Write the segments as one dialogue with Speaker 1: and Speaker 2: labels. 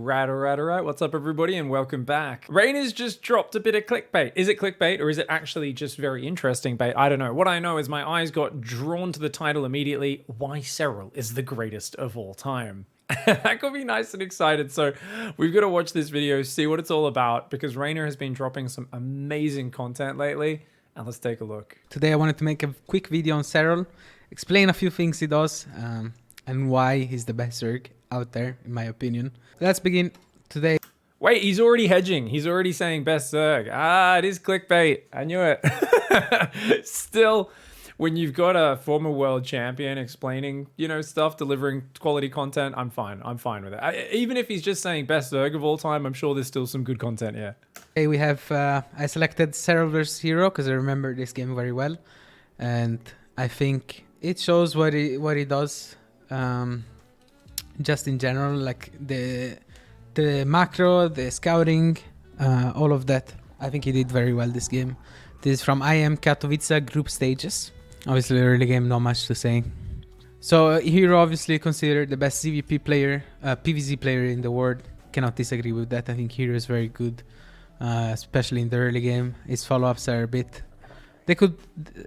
Speaker 1: Alright. What's up, everybody, and welcome back. Raynor's just dropped a bit of clickbait. Is it clickbait, or is it actually just very interesting bait? I don't know. What I know is my eyes got drawn to the title immediately. Why Serral is the greatest of all time. That got me nice and excited. So we've got to watch this video, see what it's all about, because Reynor has been dropping some amazing content lately. And let's take a look.
Speaker 2: Today I wanted to make a quick video on Serral, explain a few things he does, and why he's the best Zerg out there, in my opinion. Let's begin today.
Speaker 1: Wait, he's already hedging. He's already saying best Zerg. Ah, it is clickbait. I knew it. Still, when you've got a former world champion explaining, stuff, delivering quality content, I'm fine. I'm fine with it. Even if he's just saying best Zerg of all time, I'm sure there's still some good content here.
Speaker 2: Okay, we have, I selected Serral versus Hero because I remember this game very well. And I think it shows what he does. Just in general, like the macro, the scouting, all of that. I think he did very well this game. This is from IM Katowice group stages. Obviously early game, not much to say. So Hero obviously considered the best CVP player, PvZ player in the world. Cannot disagree with that. I think Hero is very good, especially in the early game. His follow-ups are a bit...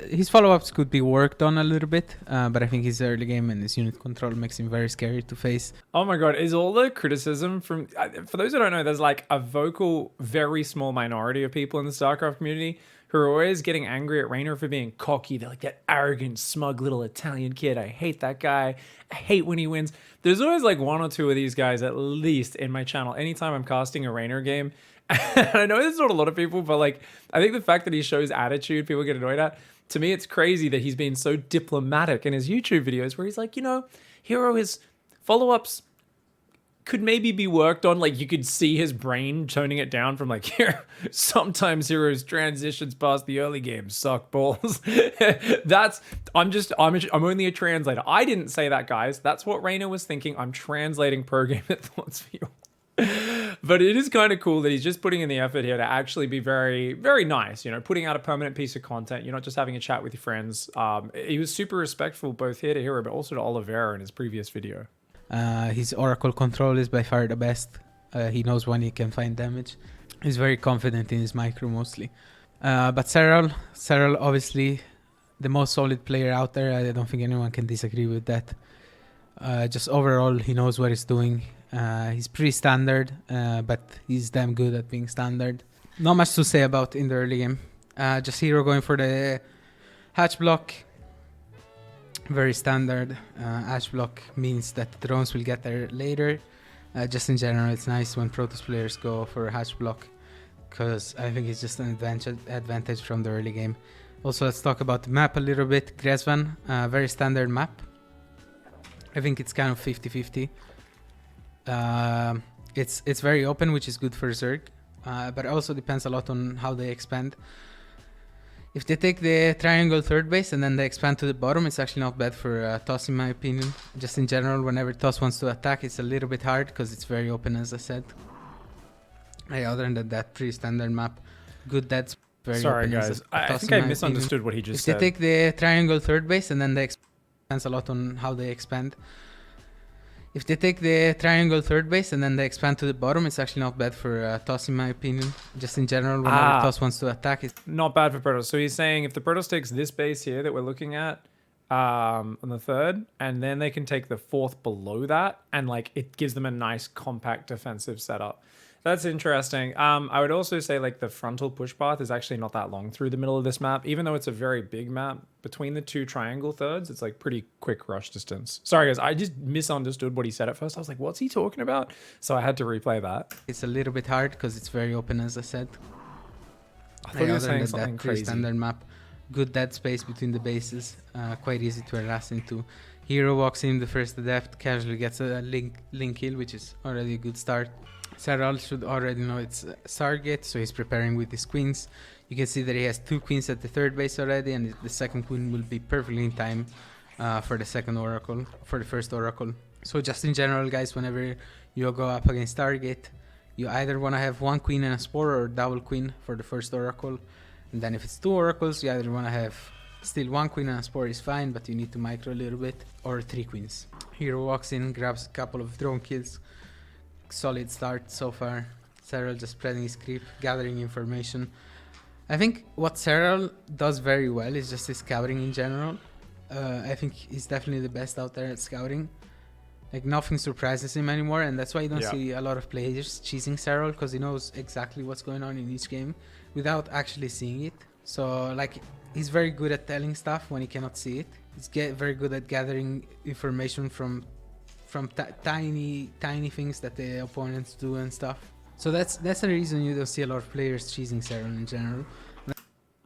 Speaker 2: His follow-ups could be worked on a little bit, but I think his early game and his unit control makes him very scary to face.
Speaker 1: Oh my god, is all the criticism from... For those who don't know, there's like a vocal, very small minority of people in the StarCraft community who are always getting angry at Reynor for being cocky. They're like that arrogant, smug little Italian kid. I hate that guy. I hate when he wins. There's always like one or two of these guys at least in my channel anytime I'm casting a Reynor game. And I know there's not a lot of people, but like, I think the fact that he shows attitude, people get annoyed at. To me, it's crazy that he's been so diplomatic in his YouTube videos where he's like, Hero, his follow-ups could maybe be worked on. Like, you could see his brain toning it down from like, here, sometimes Hero's transitions past the early game suck balls. I'm only a translator. I didn't say that, guys. That's what Reynor was thinking. I'm translating pro gamer thoughts for you. But it is kind of cool that he's just putting in the effort here to actually be very, very nice, putting out a permanent piece of content. You're not just having a chat with your friends. He was super respectful both here to Hero, but also to Oliveira in his previous video.
Speaker 2: His Oracle control is by far the best. He knows when he can find damage. He's very confident in his micro mostly. But Serral obviously the most solid player out there. I don't think anyone can disagree with that. Just overall, he knows what he's doing. He's pretty standard, but he's damn good at being standard. Not much to say about in the early game. Just Hero going for the hatch block. Very standard. Hatch block means that the drones will get there later. Just in general, it's nice when Protoss players go for a hatch block, because I think it's just an advantage from the early game. Also, let's talk about the map a little bit. Gresvan, very standard map. I think it's kind of 50-50. It's very open, which is good for Zerg, but it also depends a lot on how they expand. If they take the triangle third base and then they expand to the bottom, it's actually not bad for TOS in my opinion. Just in general, whenever TOS wants to attack, it's a little bit hard because it's very open, as I said. Other than that, pretty standard map. Good deads. Very
Speaker 1: Sorry
Speaker 2: open
Speaker 1: guys, I think I misunderstood what he just said.
Speaker 2: If they take the triangle third base and then they depends a lot on how they expand. If they take the triangle third base and then they expand to the bottom, it's actually not bad for TOS in my opinion. Just in general, whenever TOS wants to attack, it's
Speaker 1: not bad for Protoss. So he's saying if the Protoss takes this base here that we're looking at on the third, and then they can take the fourth below that, and like it gives them a nice compact defensive setup. That's interesting. I would also say like the frontal push path is actually not that long through the middle of this map, even though it's a very big map. Between the two triangle thirds, it's like pretty quick rush distance. Sorry guys, I just misunderstood what he said at first. I was like, what's he talking about? So I had to replay that.
Speaker 2: It's a little bit hard because it's very open, as I said.
Speaker 1: I thought you were saying something crazy.
Speaker 2: Standard map, good dead space between the bases, quite easy to harass into. Hero walks in the first adept, casually gets a link kill, which is already a good start. Serral should already know it's Stargate, so he's preparing with his queens. You can see that he has 2 queens at the third base already, and the second queen will be perfectly in time for the second oracle, for the first oracle. So just in general, guys, whenever you go up against Stargate, you either want to have 1 queen and a spore or double queen for the first oracle. And then if it's 2 oracles, you either want to have still 1 queen and a spore is fine, but you need to micro a little bit, or 3 queens. Hero walks in, grabs a couple of drone kills, solid start so far. Serral just spreading his creep, gathering information. I think what Serral does very well is just his scouting in general. I think he's definitely the best out there at scouting. Like nothing surprises him anymore, and that's why you don't see a lot of players cheesing Serral, because he knows exactly what's going on in each game without actually seeing it. So like he's very good at telling stuff when he cannot see it. He's very good at gathering information from tiny things that the opponents do and stuff. So that's the reason you don't see a lot of players cheesing Serral in general.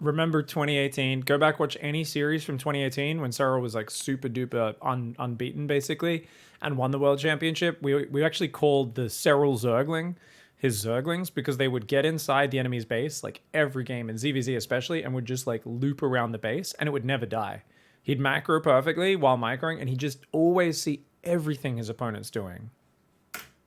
Speaker 1: Remember 2018? Go back, watch any series from 2018 when Serral was like super duper unbeaten basically and won the world championship. We actually called the Serral Zergling his Zerglings because they would get inside the enemy's base like every game in ZVZ especially and would just like loop around the base and it would never die. He'd macro perfectly while microing and he'd just always see everything his opponent's doing.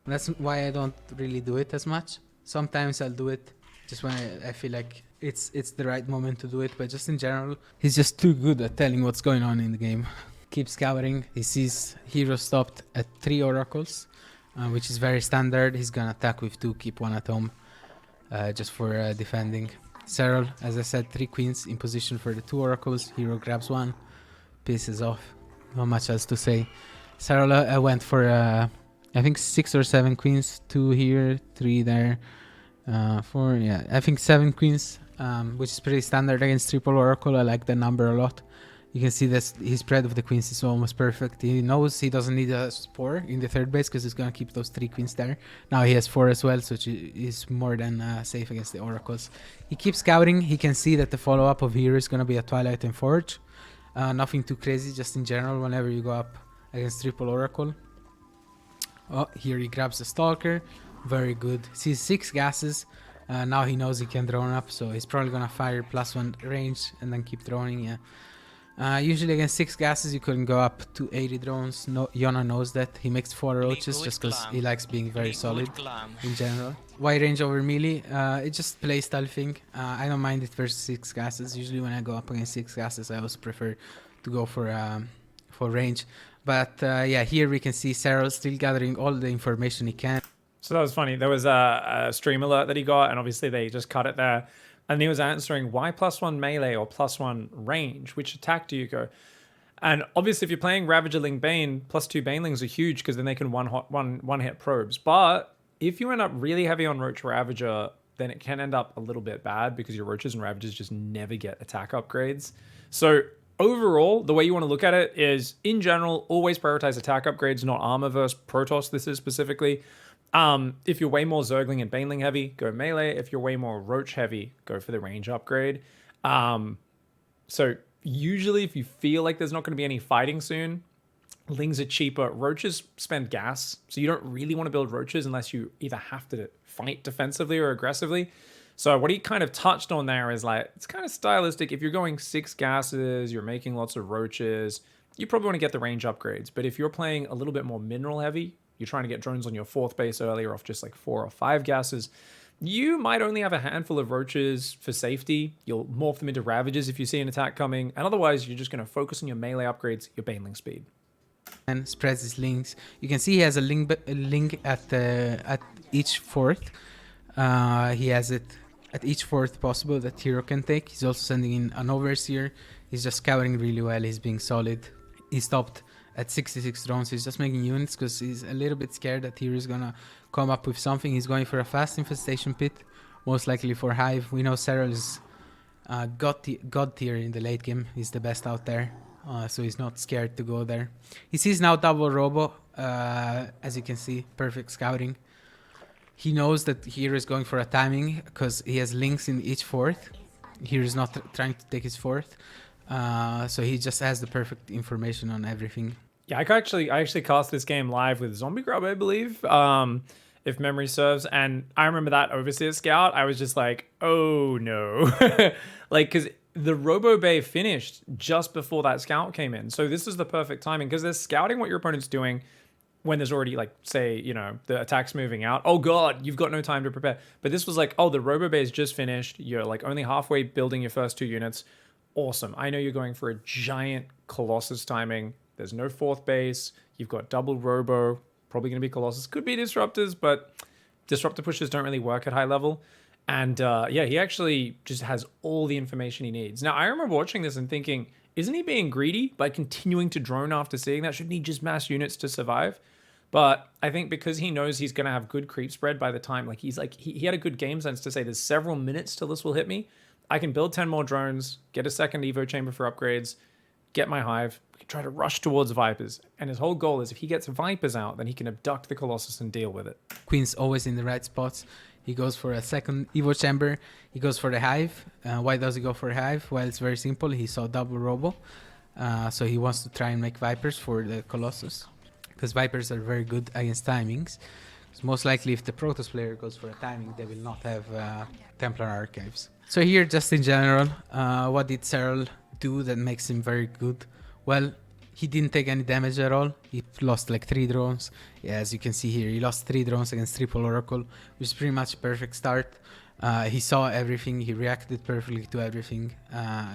Speaker 2: That's why I don't really do it as much. Sometimes I'll do it just when I feel like it's the right moment to do it, but just in general, he's just too good at telling what's going on in the game. Keep scouting. He sees hero stopped at 3 oracles, which is very standard. He's gonna attack with 2, keep 1 at home, just for defending. Serral, as I said, 3 queens in position for the 2 oracles. Hero grabs 1, pisses off. Not much else to say. Serral went for I think 6 or 7 queens, 2 here, 3 there, 4, yeah, I think 7 queens, which is pretty standard against triple oracle. I like the number a lot. You can see that his spread of the queens is almost perfect. He knows he doesn't need a spore in the 3rd base because he's gonna keep those 3 queens there. Now he has 4 as well, so he's more than safe against the oracles. He keeps scouting. He can see that the follow-up of here is gonna be a Twilight and Forge. Nothing too crazy, just in general whenever you go up against triple oracle. Oh, here he grabs the Stalker. Very good. Sees 6 gases. Now he knows he can drone up, so he's probably gonna fire +1 range and then keep droning. Yeah. Usually against 6 gases you couldn't go up to 80 drones. No, Yona knows that. He makes 4 roaches just because he likes being very solid in general. Wide range over melee. It just playstyle thing. I don't mind it versus 6 gases. Usually when I go up against 6 gases, I also prefer to go for range. But yeah, here we can see Serral still gathering all the information he can.
Speaker 1: So that was funny. There was a stream alert that he got, and obviously they just cut it there. And he was answering, why +1 melee or +1 range? Which attack do you go? And obviously if you're playing Ravagerling Bane, +2 Banelings are huge because then they can one-hit probes. But if you end up really heavy on Roach Ravager, then it can end up a little bit bad because your Roaches and Ravagers just never get attack upgrades. So overall, the way you want to look at it is, in general, always prioritize attack upgrades, not armor versus Protoss, this is specifically. If you're way more Zergling and Baneling heavy, go melee. If you're way more Roach heavy, go for the range upgrade. So usually if you feel like there's not going to be any fighting soon, Lings are cheaper. Roaches spend gas, so you don't really want to build Roaches unless you either have to fight defensively or aggressively. So what he kind of touched on there is like, it's kind of stylistic. If you're going 6 gases, you're making lots of Roaches, you probably want to get the range upgrades. But if you're playing a little bit more mineral heavy, you're trying to get drones on your 4th base earlier off just like 4 or 5 gases, you might only have a handful of Roaches for safety. You'll morph them into Ravagers if you see an attack coming. And otherwise, you're just going to focus on your melee upgrades, your Baneling speed.
Speaker 2: And spreads his links. You can see he has a link at each 4th. He has it at each 4th possible that hero can take. He's also sending in an Overseer. He's just scouting really well. He's being solid. He stopped at 66 drones. He's just making units because he's a little bit scared that hero is gonna come up with something. He's going for a fast infestation pit, most likely for Hive. We know Serral is god tier in the late game. He's the best out there, so he's not scared to go there. He sees now double robo, as you can see, perfect scouting. He knows that hero is going for a timing because he has links in each 4th. Hero is not trying to take his 4th, so he just has the perfect information on everything.
Speaker 1: Yeah, I actually cast this game live with Zombie Grub, I believe, if memory serves. And I remember that Overseer Scout, I was just like, oh no. Like, because the Robo Bay finished just before that Scout came in. So this is the perfect timing because they're scouting what your opponent's doing when there's already, like, say, you know, the attack's moving out. Oh god, you've got no time to prepare. But this was like, oh, the Robo Bay is just finished. You're like only halfway building your first 2 units. Awesome. I know you're going for a giant Colossus timing. There's no 4th base. You've got double Robo. Probably going to be Colossus. Could be Disruptors, but Disruptor pushes don't really work at high level. And yeah, he actually just has all the information he needs. Now, I remember watching this and thinking, isn't he being greedy by continuing to drone after seeing that? Shouldn't he just mass units to survive? But I think because he knows he's going to have good creep spread by the time, like he had a good game sense to say there's several minutes till this will hit me. I can build 10 more drones, get a second Evo chamber for upgrades, get my hive, try to rush towards Vipers. And his whole goal is if he gets Vipers out, then he can abduct the Colossus and deal with it.
Speaker 2: Queen's always in the right spots. He goes for a second Evo chamber. He goes for the hive. Why does he go for a hive? Well, it's very simple. He saw double robo. So he wants to try and make Vipers for the Colossus. Because Vipers are very good against timings. Because most likely if the Protoss player goes for a timing, they will not have Templar Archives. So here, just in general, what did Serral do that makes him very good? Well, he didn't take any damage at all. He lost like 3 drones. Yeah, as you can see here, he lost 3 drones against Triple Oracle, which is pretty much a perfect start. He saw everything. He reacted perfectly to everything.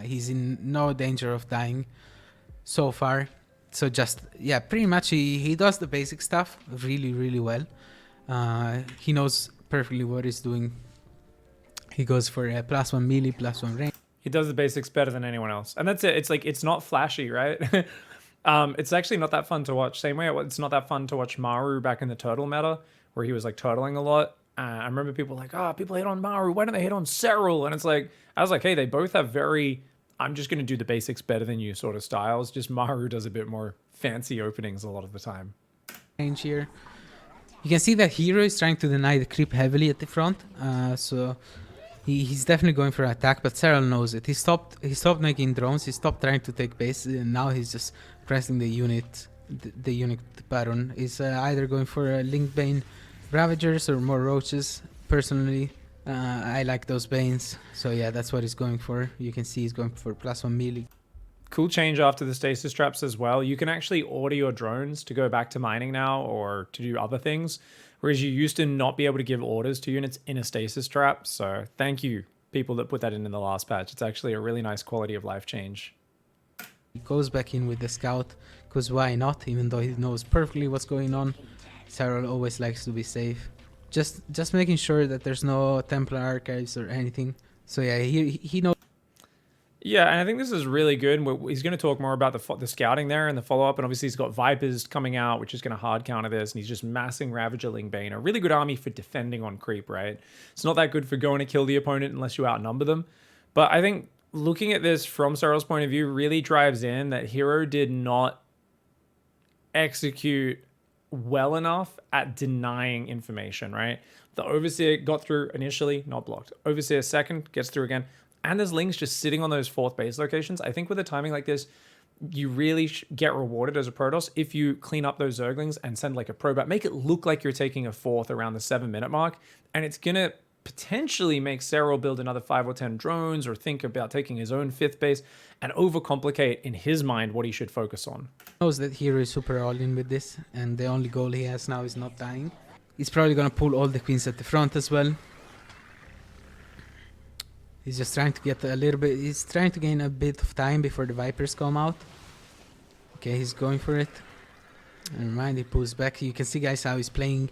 Speaker 2: He's in no danger of dying so far. So just, yeah, pretty much he does the basic stuff really, really well. He knows perfectly what he's doing. He goes for a +1 melee, +1 range.
Speaker 1: He does the basics better than anyone else. And that's it. It's like, it's not flashy, right? It's actually not that fun to watch. Same way it's not that fun to watch Maru back in the turtle meta, where he was like turtling a lot. I remember people like, people hate on Maru. Why don't they hate on Serral? And it's like, I was like, hey, they both have very, I'm just going to do the basics better than you sort of styles. Just Maru does a bit more fancy openings a lot of the time.
Speaker 2: Range here. You can see that Hero is trying to deny the creep heavily at the front. So he's definitely going for an attack, but Serral knows it. He stopped making drones. He stopped trying to take base, and now he's just pressing the unit. The unit Baron is either going for a Link Bane Ravagers or more Roaches. Personally, I like those Banes, so yeah, that's what he's going for. You can see he's going for +1 melee.
Speaker 1: Cool change after the stasis traps as well. You can actually order your drones to go back to mining now or to do other things, whereas you used to not be able to give orders to units in a stasis trap. So thank you, people that put that in the last patch. It's actually a really nice quality of life change.
Speaker 2: He goes back in with the scout, because why not? Even though he knows perfectly what's going on, Serral always likes to be safe. Just making sure that there's no Templar Archives or anything. So yeah, he knows.
Speaker 1: Yeah, and I think this is really good. He's going to talk more about the scouting there and the follow-up, and obviously he's got Vipers coming out, which is going to hard counter this, and he's just massing Ravager Lingbane. A really good army for defending on creep, right? It's not that good for going to kill the opponent unless you outnumber them. But I think looking at this from Serral's point of view really drives in that Hero did not execute well enough at denying information, right? The Overseer got through initially, not blocked. Overseer second, gets through again. And there's Lings just sitting on those 4th base locations. I think with a timing like this, you really get rewarded as a Protoss if you clean up those Zerglings and send like a probe out. Make it look like you're taking a 4th around the 7-minute mark. And it's going to potentially make Serral build another 5 or 10 drones or think about taking his own 5th base and overcomplicate in his mind what he should focus on.
Speaker 2: He knows that Hero is super all-in with this, and the only goal he has now is not dying. He's probably going to pull all the queens at the front as well. He's just trying to get a little bit, he's trying to gain a bit of time before the Vipers come out. Okay, he's going for it. Never mind, he pulls back. You can see, guys, how he's playing.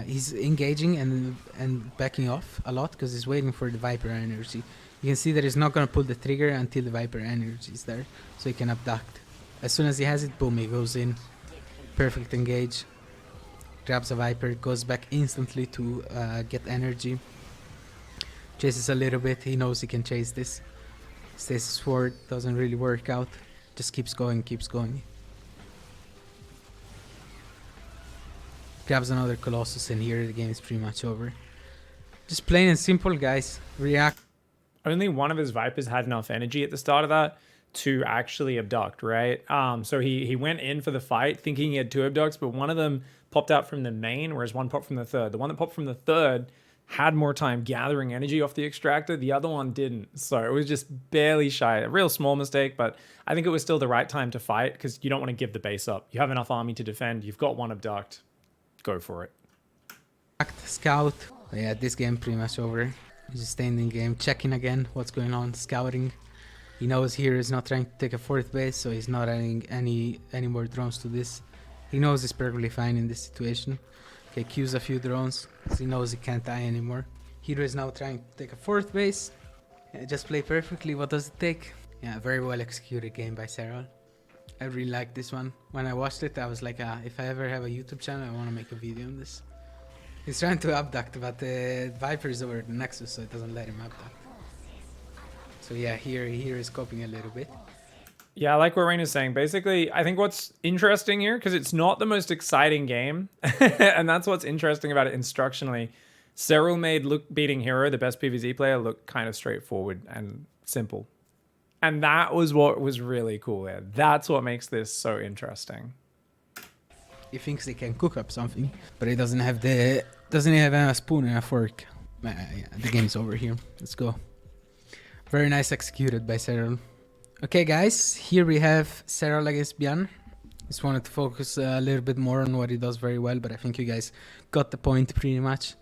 Speaker 2: He's engaging and backing off a lot because he's waiting for the Viper energy. You can see that he's not going to pull the trigger until the Viper energy is there, so he can abduct. As soon as he has it, boom, he goes in. Perfect engage. Grabs a Viper, goes back instantly to get energy. Chases a little bit, he knows he can chase this. Stasis forward, doesn't really work out. Just keeps going, keeps going. Grabs another Colossus, and here the game is pretty much over. Just plain and simple, guys. React.
Speaker 1: Only one of his Vipers had enough energy at the start of that to actually abduct, right? So he went in for the fight thinking he had 2 abducts, but one of them popped out from the main, whereas one popped from the third. The one that popped from the third had more time gathering energy off the extractor. The other one didn't. So it was just barely shy. A real small mistake, but I think it was still the right time to fight because you don't want to give the base up. You have enough army to defend. You've got 1 abduct. Go for it.
Speaker 2: Scout. Yeah, this game pretty much over. He's just staying in game, checking again what's going on, scouting. He knows here is not trying to take a 4th base, so he's not adding any more drones to this. He knows he's perfectly fine in this situation. Okay, Q's a few drones, 'cause he knows he can't die anymore. Hero is now trying to take a 4th base. Yeah, just play perfectly. What does it take? Yeah, very well executed game by Serral. I really like this one. When I watched it, I was like, if I ever have a YouTube channel, I want to make a video on this. He's trying to abduct, but the Viper is over the Nexus, so it doesn't let him abduct. So yeah, here is coping a little bit.
Speaker 1: Yeah, I like what Reynor's saying. Basically, I think what's interesting here, because it's not the most exciting game, and that's what's interesting about it instructionally. Serral made beating Hero, the best PvZ player, look kind of straightforward and simple. And that was what was really cool there. That's what makes this so interesting.
Speaker 2: He thinks he can cook up something, but he doesn't have a spoon and a fork. Yeah, the game's over here. Let's go. Very nice executed by Serral. Okay, guys, here we have Serral against Byun. Just wanted to focus a little bit more on what he does very well, but I think you guys got the point pretty much.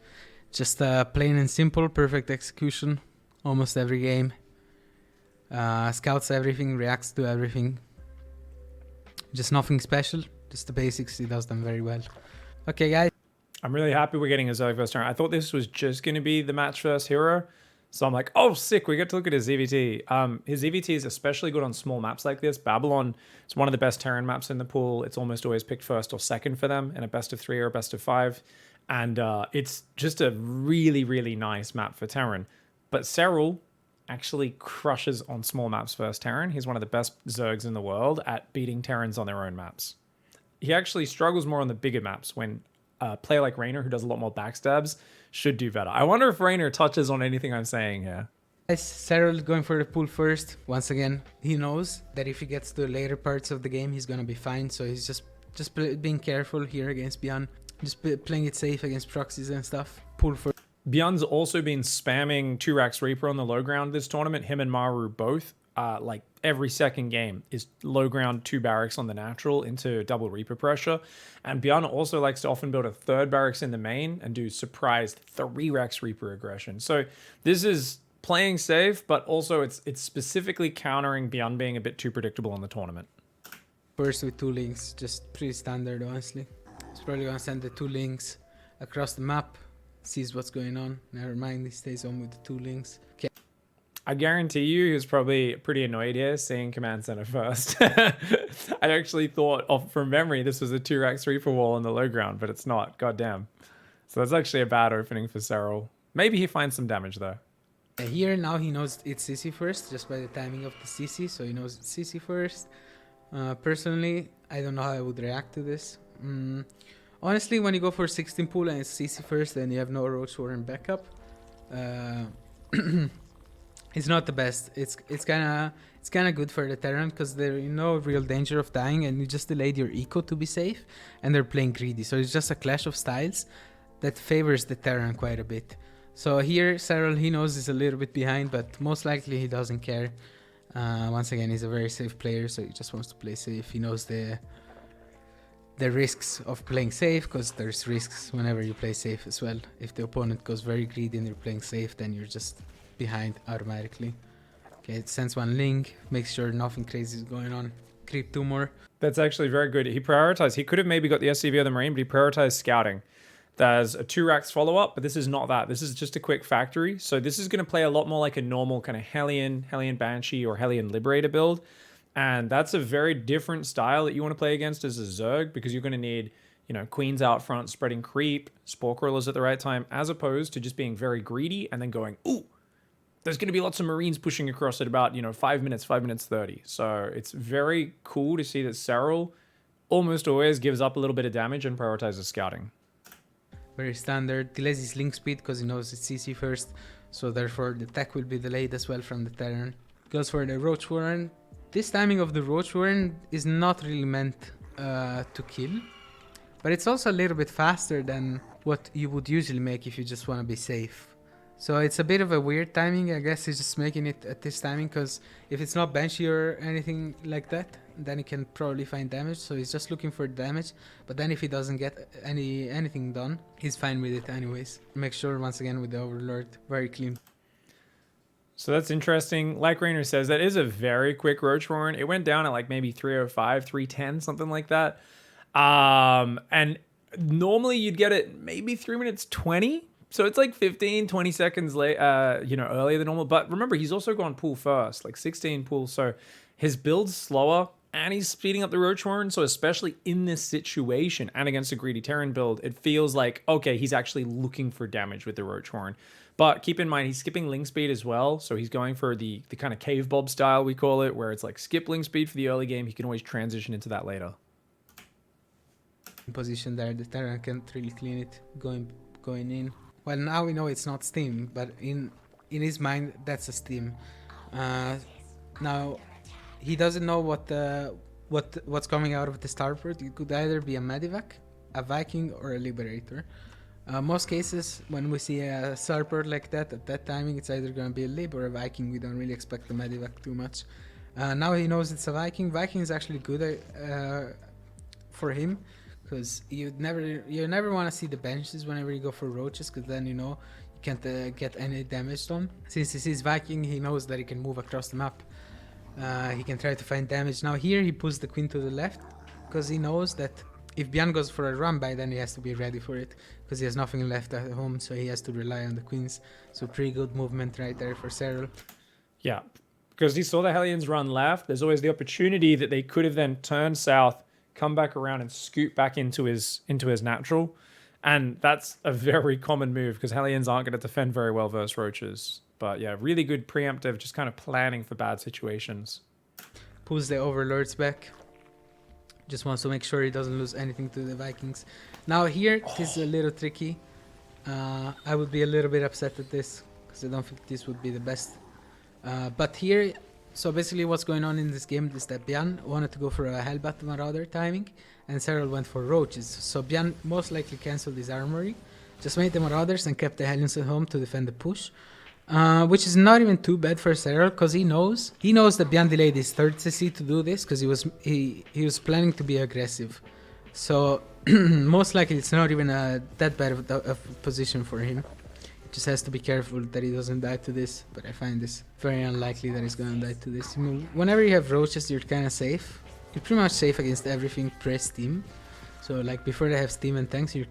Speaker 2: Just plain and simple, perfect execution, almost every game. Scouts everything, reacts to everything. Just nothing special, just the basics, he does them very well. Okay, guys.
Speaker 1: I'm really happy we're getting a Zerg first turn. I thought this was just going to be the match first Hero. So I'm like, oh, sick, we get to look at his EVT. His EVT is especially good on small maps like this. Babylon is one of the best Terran maps in the pool. It's almost always picked first or second for them in a best of 3 or a best of 5. And it's just a really, really nice map for Terran. But Serral actually crushes on small maps versus Terran. He's one of the best Zergs in the world at beating Terrans on their own maps. He actually struggles more on the bigger maps when a player like Reynor, who does a lot more backstabs, should do better. I wonder if Reynor touches on anything I'm saying here.
Speaker 2: Serral going for the pool first. Once again, he knows that if he gets to the later parts of the game, he's gonna be fine. So he's just being careful here against Byun. Just playing it safe against proxies and stuff. Pool first.
Speaker 1: Byun's also been spamming 2-Rax Reaper on the low ground this tournament. Him and Maru both. Like every second game is low ground 2 barracks on the natural into double Reaper pressure. And Byun also likes to often build a 3rd barracks in the main and do surprised 3-Rax Reaper aggression. So this is playing safe, but also it's specifically countering Byun being a bit too predictable in the tournament.
Speaker 2: First with 2 links, just pretty standard, honestly. He's probably gonna send the 2 links across the map, sees what's going on. Never mind, he stays on with the 2 links. Okay.
Speaker 1: I guarantee you he was probably pretty annoyed here seeing Command Center first. I actually thought from memory this was a 2-Rax Reaper wall on the low ground, but it's not. Goddamn. So that's actually a bad opening for Serral. Maybe he finds some damage though.
Speaker 2: Here now he knows it's CC first just by the timing of the CC, so he knows it's CC first. Personally, I don't know how I would react to this. Honestly, when you go for 16 pool and it's CC first and you have no Roach Warren backup, it's not the best. It's kind of good for the Terran because they're in no real danger of dying and you just delayed your eco to be safe and they're playing greedy. So it's just a clash of styles that favors the Terran quite a bit. So here Serral, he knows he's a little bit behind, but most likely he doesn't care. Once again, he's a very safe player, so he just wants to play safe. He knows the risks of playing safe because there's risks whenever you play safe as well. If the opponent goes very greedy and you're playing safe, then you're just behind automatically. Okay, it sends 1 link, makes sure nothing crazy is going on. Creep 2 more.
Speaker 1: That's actually very good. He prioritized. He could have maybe got the SCV or the Marine, but he prioritized scouting. There's a 2-Rax follow-up, but this is not that. This is just a quick factory. So this is going to play a lot more like a normal kind of Hellion Banshee or Hellion Liberator build. And that's a very different style that you want to play against as a Zerg because you're going to need, you know, queens out front, spreading creep, Spore Crawlers at the right time, as opposed to just being very greedy and then going, ooh, there's going to be lots of Marines pushing across at about, 5 minutes 30. So it's very cool to see that Serral almost always gives up a little bit of damage and prioritizes scouting.
Speaker 2: Very standard. Delays his link speed because he knows it's CC first. So therefore the tech will be delayed as well from the Terran. Goes for the Roach Warren. This timing of the Roach Warren is not really meant to kill. But it's also a little bit faster than what you would usually make if you just want to be safe. So it's a bit of a weird timing. I guess he's just making it at this timing because if it's not Banshee or anything like that, then he can probably find damage. So he's just looking for damage. But then if he doesn't get anything done, he's fine with it anyways. Make sure once again with the Overlord, very clean.
Speaker 1: So that's interesting. Like Raynor says, that is a very quick Roach Warren. It went down at like maybe 305, 310, something like that. And normally you'd get it maybe 3 minutes 20. So it's like 15, 20 seconds late, earlier than normal. But remember, he's also gone pool first, like 16 pool. So his build's slower and he's speeding up the Roach Warren. So especially in this situation and against a greedy Terran build, it feels like, okay, he's actually looking for damage with the Roach Warren. But keep in mind, he's skipping link speed as well. So he's going for the kind of cave bob style, we call it, where it's like skip link speed for the early game. He can always transition into that later.
Speaker 2: Position there, the Terran can't really clean it going in. Well, now we know it's not Steam, but in his mind, that's a Steam. Now, he doesn't know what's coming out of the starport. It could either be a Medivac, a Viking, or a Liberator. Most cases, when we see a starport like that, at that timing, it's either going to be a Lib or a Viking. We don't really expect the Medivac too much. Now he knows it's a Viking. Viking is actually good for him, because you never want to see the benches whenever you go for roaches, because then you can't get any damage done. Since he sees Viking, he knows that he can move across the map. He can try to find damage. Now here he pulls the queen to the left, because he knows that if Byun goes for a run by, then he has to be ready for it, because he has nothing left at home, so he has to rely on the queens. So pretty good movement right there for Serral.
Speaker 1: Yeah, because he saw the Hellions run left. There's always the opportunity that they could have then turned south, come back around and scoot back into his natural. And that's a very common move, because Hellions aren't going to defend very well versus roaches. But yeah, really good preemptive, just kind of planning for bad situations.
Speaker 2: Pulls the overlords back. Just wants to make sure he doesn't lose anything to the Vikings. Now here, this is a little tricky. I would be a little bit upset at this, because I don't think this would be the best. But here, so basically what's going on in this game is that Byun wanted to go for a Hellbat Marauder timing, and Serral went for Roaches. So Byun most likely cancelled his armory, just made the Marauders and kept the Hellions at home to defend the push. Which is not even too bad for Serral, because he knows that Byun delayed his third CC to do this, because he was planning to be aggressive. So most likely it's not even that bad of a position for him. He just has to be careful that he doesn't die to this, but I find this very unlikely that he's gonna die to this. I mean, whenever you have roaches, you're kind of safe. You're pretty much safe against everything pre-Steam. So like before they have Steam and tanks, you're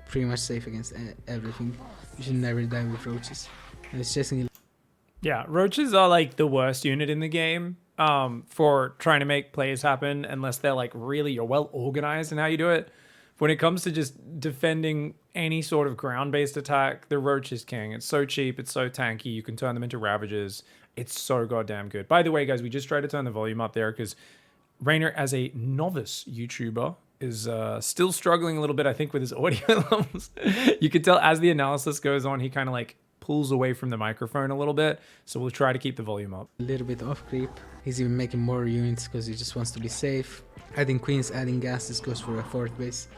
Speaker 2: pretty much safe against everything. You should never die with roaches. It's just
Speaker 1: yeah, roaches are like the worst unit in the game for trying to make plays happen, unless they're like really well organized in how you do it. When it comes to just defending any sort of ground-based attack, the roach is king. It's so cheap, it's so tanky, you can turn them into ravages. It's so goddamn good. By the way, guys, we just tried to turn the volume up there because Reynor, as a novice YouTuber, is still struggling a little bit, I think, with his audio levels. You can tell as the analysis goes on, he kind of like pulls away from the microphone a little bit, so we'll try to keep the volume up.
Speaker 2: A little bit off creep. He's even making more units because he just wants to be safe. Adding queens, adding gases goes for a fourth base.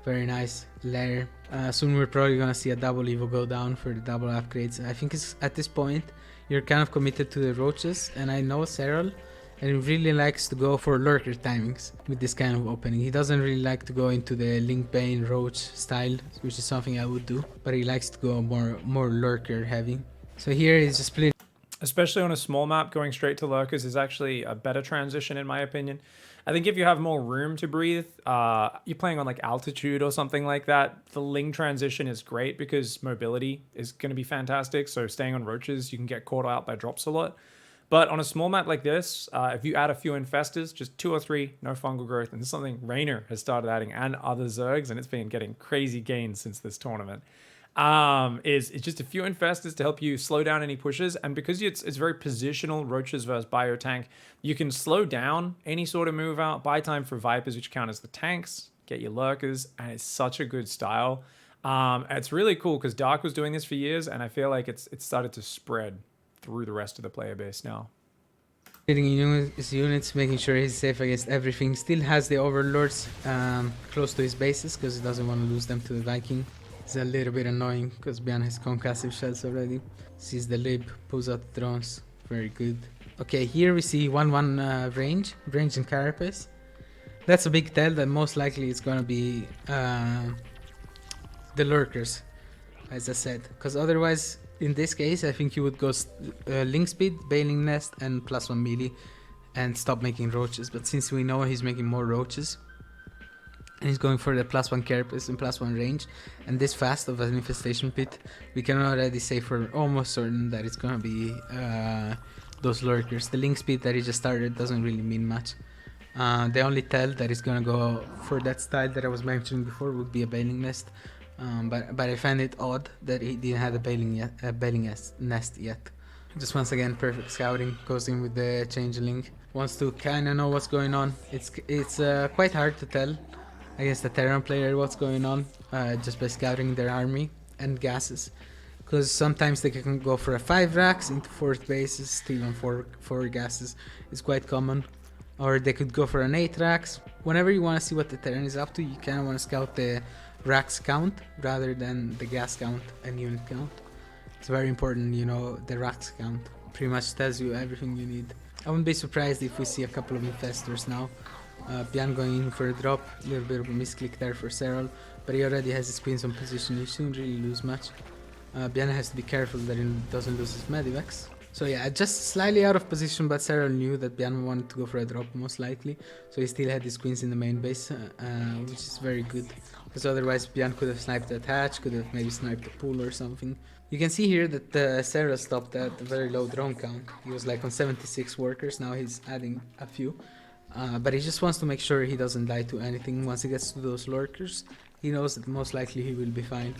Speaker 2: Very nice layer. Soon we're probably gonna see a double evo go down for the double upgrades. I think it's at this point you're kind of committed to the roaches, and I know Serral, and he really likes to go for lurker timings with this kind of opening. He doesn't really like to go into the Link Bane Roach style, which is something I would do, but he likes to go more lurker heavy. So here he's just split.
Speaker 1: Especially on a small map, going straight to lurkers is actually a better transition in my opinion. I think if you have more room to breathe, you're playing on like altitude or something like that, the Ling transition is great because mobility is going to be fantastic. So staying on roaches, you can get caught out by drops a lot. But on a small map like this, if you add a few infestors, just 2 or 3, no fungal growth, and this is something Raynor has started adding, and other Zergs, and it's been getting crazy gains since this tournament, is just a few infestors to help you slow down any pushes. And because it's very positional, roaches versus biotank, you can slow down any sort of move out, buy time for Vipers, which count as the tanks, get your lurkers, and it's such a good style. It's really cool because Dark was doing this for years, and I feel like it's started to spread through the rest of the player base now.
Speaker 2: Hitting his units, making sure he's safe against everything. Still has the overlords close to his bases because he doesn't want to lose them to the Viking. It's a little bit annoying because Byun has concussive shells already. Sees the lib, pulls out the drones. Very good. Okay, here we see 1-1 range and carapace. That's a big tell that most likely it's gonna be the lurkers, as I said, because otherwise in this case I think you would go link speed, bailing nest, and +1 melee and stop making roaches. But since we know he's making more roaches, And he's going for the +1 carapace and +1 range. And this fast of an infestation pit, we can already say for almost certain that it's gonna be those lurkers. The link speed that he just started doesn't really mean much. The only tell that he's gonna go for that style that I was mentioning before would be a bailing nest. But I find it odd that he didn't have a bailing nest yet. Just once again, perfect scouting, goes in with the changeling. Wants to kind of know what's going on. It's quite hard to tell against the Terran player what's going on just by scouting their army and gases. Because sometimes they can go for a 5 racks into 4th bases, steal on 4 gases. It's quite common. Or they could go for an 8 racks. Whenever you want to see what the Terran is up to, you kind of want to scout the racks count rather than the gas count and unit count. It's very important, you know, the racks count pretty much tells you everything you need. I wouldn't be surprised if we see a couple of infestors now. Byun going in for a drop, a little bit of a misclick there for Serral, but he already has his queens on position, he shouldn't really lose much. Byun has to be careful that he doesn't lose his medivacs. So yeah, just slightly out of position, but Serral knew that Byun wanted to go for a drop most likely, so he still had his queens in the main base, which is very good. Because otherwise Byun could have sniped that hatch, could have maybe sniped the pool or something. You can see here that Serral stopped at a very low drone count. He was like on 76 workers, now he's adding a few. But he just wants to make sure he doesn't die to anything. Once he gets to those lurkers, he knows that most likely he will be fine.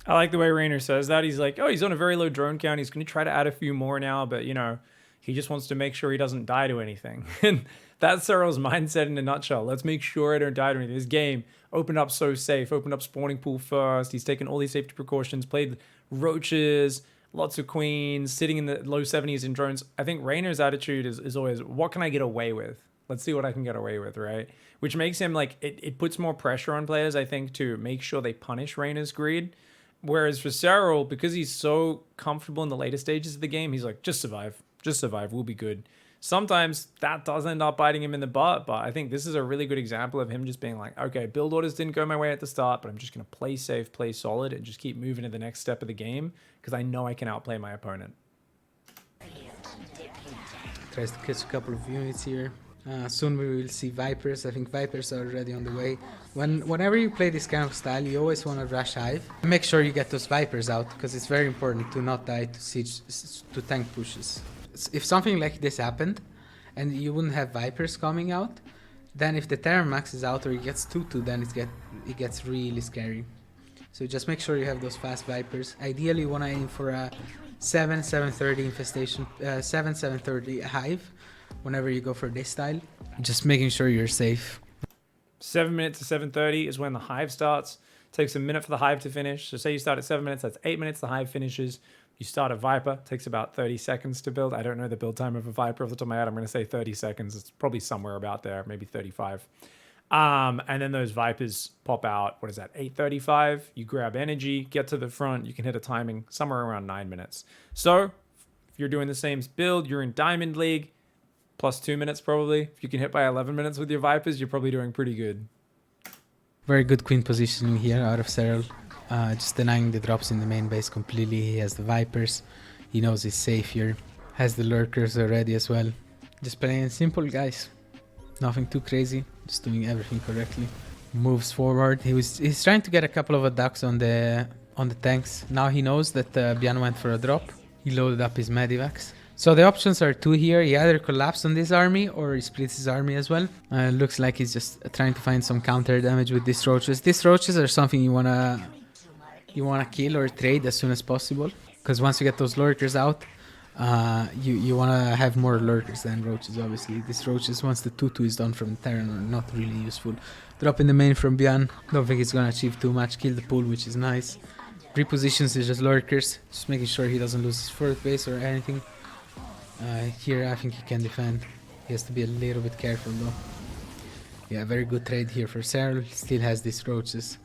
Speaker 1: I like the way Reynor says that. He's like, oh, he's on a very low drone count. He's going to try to add a few more now, but, you know, he just wants to make sure he doesn't die to anything. And that's Serral's mindset in a nutshell. Let's make sure I don't die to anything. This game opened up so safe, opened up spawning pool first. He's taken all these safety precautions, played roaches, lots of queens, sitting in the low 70s in drones. I think Reynor's attitude is always, what can I get away with? Let's see what I can get away with, right? Which makes him like, it puts more pressure on players, I think, to make sure they punish Reynor's greed. Whereas for Serral, because he's so comfortable in the later stages of the game, he's like, just survive, we'll be good. Sometimes that does end up biting him in the butt, but I think this is a really good example of him just being like, okay, build orders didn't go my way at the start, but I'm just going to play safe, play solid, and just keep moving to the next step of the game, because I know I can outplay my opponent.
Speaker 2: Tries to catch a couple of units here. Soon we will see Vipers. I think Vipers are already on the way. Whenever you play this kind of style, you always want to rush Hive. Make sure you get those Vipers out, because it's very important to not die to siege, to tank pushes. If something like this happened, and you wouldn't have Vipers coming out, then if the Terran maxes out or he gets 2-2, then it gets really scary. So just make sure you have those fast Vipers. Ideally, you want to aim for a 7-730 infestation, 7-730 Hive. Whenever you go for this style, just making sure you're safe.
Speaker 1: 7 minutes to 7:30 is when the hive starts. It takes a minute for the hive to finish. So say you start at 7 minutes, that's 8 minutes, the hive finishes. You start a Viper, takes about 30 seconds to build. I don't know the build time of a Viper off the top of my head. I'm going to say 30 seconds. It's probably somewhere about there, maybe 35. And then those Vipers pop out, what is that, 8:35. You grab energy, get to the front. You can hit a timing somewhere around 9 minutes. So if you're doing the same build, you're in Diamond League, plus 2 minutes probably. If you can hit by 11 minutes with your Vipers, you're probably doing pretty good.
Speaker 2: Very good queen positioning here out of Serral. Just denying the drops in the main base completely. He has the Vipers. He knows he's safe here. Has the Lurkers already as well. Just playing simple, guys. Nothing too crazy. Just doing everything correctly. Moves forward. He's trying to get a couple of attacks on the tanks. Now he knows that Byun went for a drop. He loaded up his medivacs. So the options are two here. He either collapses on this army or he splits his army as well. Looks like he's just trying to find some counter damage with these roaches. These roaches are something you wanna kill or trade as soon as possible. Because once you get those lurkers out, you wanna have more lurkers than roaches. Obviously, these roaches, once the 2-2 is done from Terran, are not really useful. Drop in the main from Byun. Don't think he's gonna achieve too much. Kill the pool, which is nice. Repositions is just lurkers, just making sure he doesn't lose his 4th base or anything. Here I think he can defend. He has to be a little bit careful though. Yeah, very good trade here for Serral. He still has these roaches,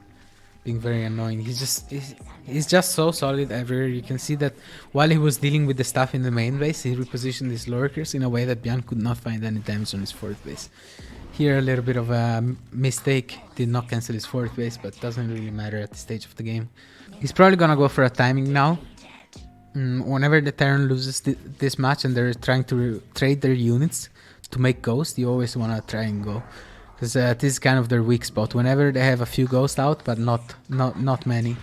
Speaker 2: being very annoying. He's just so solid everywhere. You can see that while he was dealing with the stuff in the main base, he repositioned his lurkers in a way that Byun could not find any damage on his 4th base. Here a little bit of a mistake. Did not cancel his 4th base, but doesn't really matter at this stage of the game. He's probably gonna go for a timing now. Whenever the Terran loses this match and they're trying to trade their units to make Ghost, you always want to try and go. because this is kind of their weak spot. Whenever they have a few ghosts out, but not many.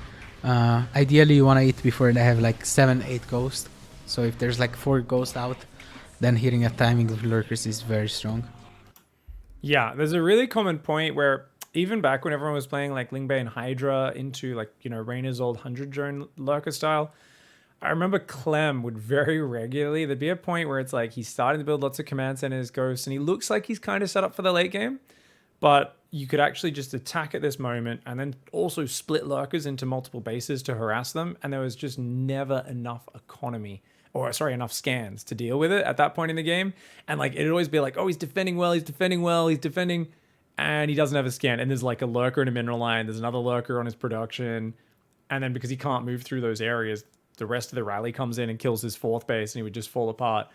Speaker 2: Ideally, you want to eat before they have like 7-8 ghosts. So if there's like 4 ghosts out, then hitting a timing of lurkers is very strong.
Speaker 1: Yeah, there's a really common point where even back when everyone was playing like Lingbei and Hydra into like, you know, Raynor's old 100 drone lurker style, I remember Clem would very regularly, there'd be a point where it's like he's starting to build lots of command centers, ghosts, and he looks like he's kind of set up for the late game, but you could actually just attack at this moment and then also split lurkers into multiple bases to harass them, and there was just never enough economy, or sorry, enough scans to deal with it at that point in the game. And like it'd always be like, oh, he's defending well, and he doesn't have a scan, and there's like a lurker in a mineral line, there's another lurker on his production, and then because he can't move through those areas, the rest of the rally comes in and kills his 4th base, and he would just fall apart.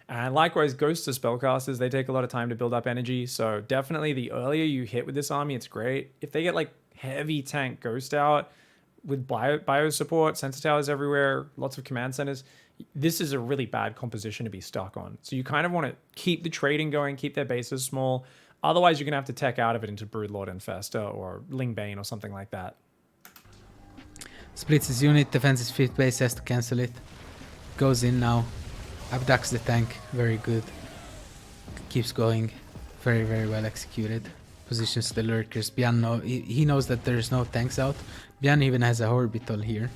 Speaker 1: And likewise, ghosts are spellcasters, they take a lot of time to build up energy, so definitely the earlier you hit with this army, it's great. If they get like heavy tank ghost out with bio support, sensor towers everywhere, lots of command centers, this is a really bad composition to be stuck on. So you kind of want to keep the trading going, keep their bases small. Otherwise, you're going to have to tech out of it into Broodlord Infestor or Lingbane or something like that.
Speaker 2: Splits his unit, defends his 5th base, has to cancel it. Goes in now. Abducts the tank, very good. Keeps going, very, very well executed. Positions the lurkers. Byun he knows that there's no tanks out. Byun even has a orbital here,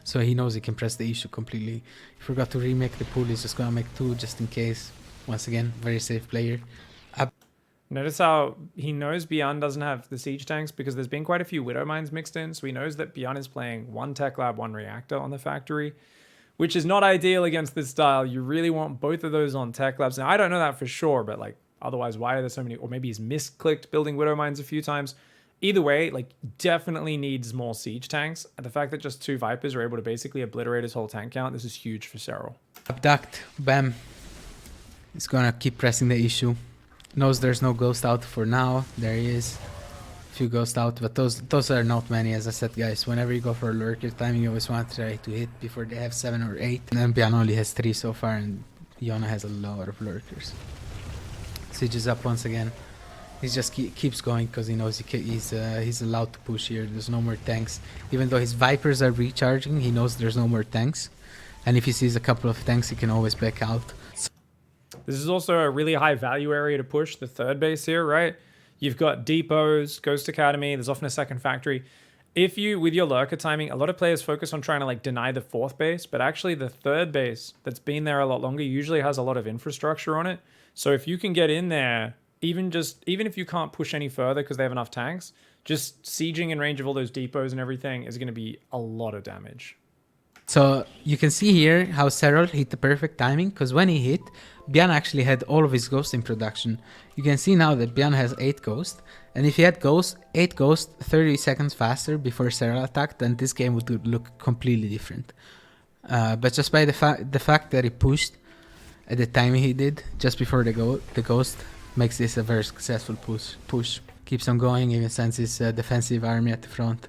Speaker 2: so he knows he can press the issue completely. He forgot to remake the pool, he's just gonna make 2 just in case. Once again, very safe player.
Speaker 1: Notice how he knows Byun doesn't have the siege tanks because there's been quite a few Widow Mines mixed in, so he knows that Byun is playing 1 Tech Lab, 1 Reactor on the factory, which is not ideal against this style. You really want both of those on Tech Labs. Now, I don't know that for sure, but like, otherwise, why are there so many? Or maybe he's misclicked building Widow Mines a few times. Either way, like, definitely needs more siege tanks. And the fact that just 2 Vipers are able to basically obliterate his whole tank count, this is huge for Serral.
Speaker 2: Abduct, bam. He's gonna keep pressing the issue. Knows there's no ghost out for now. There he is. Few ghosts out, but those are not many, as I said, guys. Whenever you go for a lurker timing, you always want to try to hit before they have 7 or 8. And then Byun only has 3 so far, and Yona has a lot of lurkers. Siege is up once again. He just keeps going because he knows he's allowed to push here. There's no more tanks. Even though his Vipers are recharging, he knows there's no more tanks. And if he sees a couple of tanks, he can always back out.
Speaker 1: This is also a really high value area to push the 3rd base here, right? You've got depots, Ghost Academy, there's often a 2nd factory. If you, with your lurker timing, a lot of players focus on trying to like deny the 4th base, but actually the 3rd base that's been there a lot longer usually has a lot of infrastructure on it. So if you can get in there, even if you can't push any further because they have enough tanks, just sieging in range of all those depots and everything is going to be a lot of damage.
Speaker 2: So you can see here how Serral hit the perfect timing, because when he hit, Byun actually had all of his ghosts in production. You can see now that Byun has 8 ghosts, and if he had 8 ghosts 30 seconds faster before Serral attacked, then this game would look completely different. But just by the fact that he pushed at the time he did, just before the ghost, makes this a very successful push. Keeps on going, even sends his defensive army at the front.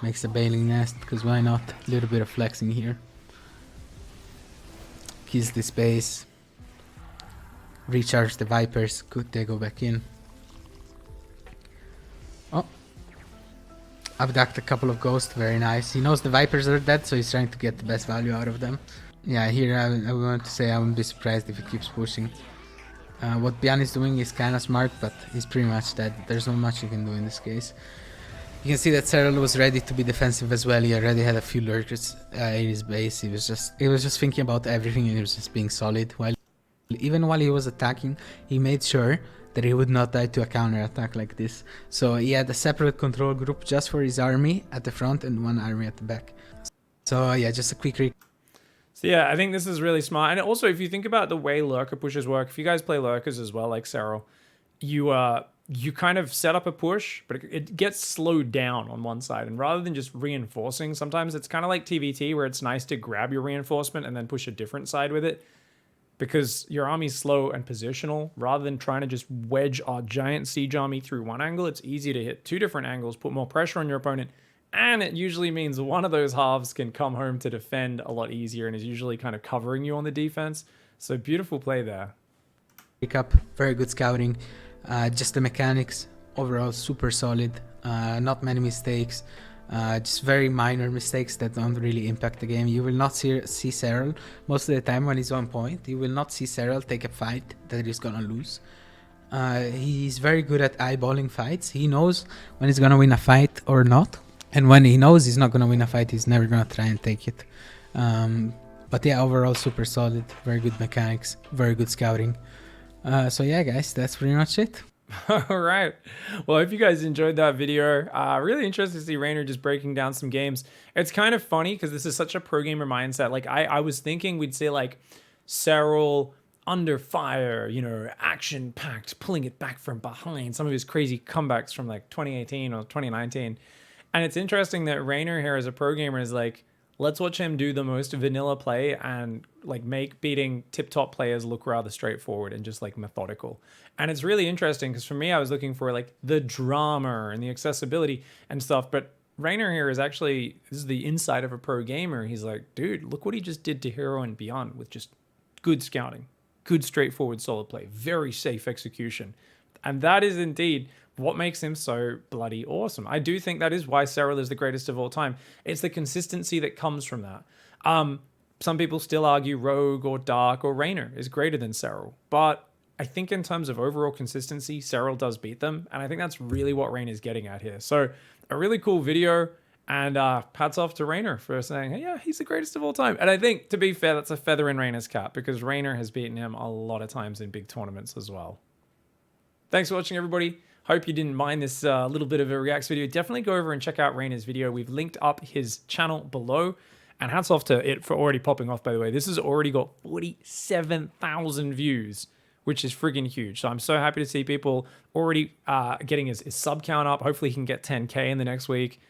Speaker 2: Makes a bailing nest, because why not? A little bit of flexing here. Kills this base. Recharge the Vipers. Good, they go back in. Oh. Abduct a couple of ghosts, very nice. He knows the Vipers are dead, so he's trying to get the best value out of them. Yeah, here I want to say I wouldn't be surprised if he keeps pushing. What Byun is doing is kind of smart, but he's pretty much dead. There's not much you can do in this case. You can see that Serral was ready to be defensive as well. He already had a few lurkers in his base. He was just thinking about everything, and he was just being solid. Even while he was attacking, he made sure that he would not die to a counter attack like this. So he had a separate control group just for his army at the front and 1 army at the back. So yeah, just a quick recap.
Speaker 1: So yeah, I think this is really smart. And also, if you think about the way lurker pushes work, if you guys play lurkers as well, like Serral, you kind of set up a push, but it gets slowed down on one side. And rather than just reinforcing, sometimes it's kind of like TVT, where it's nice to grab your reinforcement and then push a different side with it, because your army's slow and positional. Rather than trying to just wedge our giant siege army through one angle, it's easy to hit 2 different angles, put more pressure on your opponent, and it usually means one of those halves can come home to defend a lot easier and is usually kind of covering you on the defense. So beautiful play there.
Speaker 2: Pick up, very good scouting. Just the mechanics. overall super solid. Not many mistakes. Just very minor mistakes that don't really impact the game. You will not see Serral most of the time when he's on point. You will not see Serral take a fight that he's gonna lose. He's very good at eyeballing fights. He knows when he's gonna win a fight or not, and when he knows he's not gonna win a fight, he's never gonna try and take it. But yeah, overall super solid, very good mechanics, very good scouting. So yeah, guys, that's pretty much it.
Speaker 1: All right. Well, I hope you guys enjoyed that video. Really interested to see Reynor just breaking down some games. It's kind of funny because this is such a pro gamer mindset. Like I was thinking we'd say like Serral under fire, you know, action packed, pulling it back from behind. Some of his crazy comebacks from like 2018 or 2019. And it's interesting that Reynor here as a pro gamer is like, let's watch him do the most vanilla play and like make beating tip top players look rather straightforward and just like methodical. And it's really interesting because for me, I was looking for like the drama and the accessibility and stuff. But Reynor here is actually, this is the inside of a pro gamer. He's like, dude, look what he just did to Hero and Byun with just good scouting, good straightforward solid play, very safe execution. And that is indeed what makes him so bloody awesome. I do think that is why Serral is the greatest of all time. It's the consistency that comes from that. Some people still argue Rogue or Dark or Reynor is greater than Serral, but I think in terms of overall consistency, Serral does beat them, and I think that's really what Reynor is getting at here. So a really cool video, and hats off to Reynor for saying, hey, yeah, he's the greatest of all time. And I think, to be fair, that's a feather in Reynor's cap because Reynor has beaten him a lot of times in big tournaments as well. Thanks for watching, everybody. Hope you didn't mind this little bit of a reacts video. Definitely go over and check out Reynor's video. We've linked up his channel below. And hats off to it for already popping off, by the way. This has already got 47,000 views, which is friggin' huge. So I'm so happy to see people already getting his sub count up. Hopefully he can get 10K in the next week.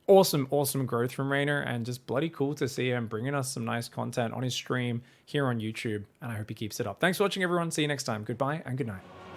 Speaker 1: Awesome, awesome growth from Reynor, and just bloody cool to see him bringing us some nice content on his stream here on YouTube. And I hope he keeps it up. Thanks for watching, everyone. See you next time. Goodbye and good night.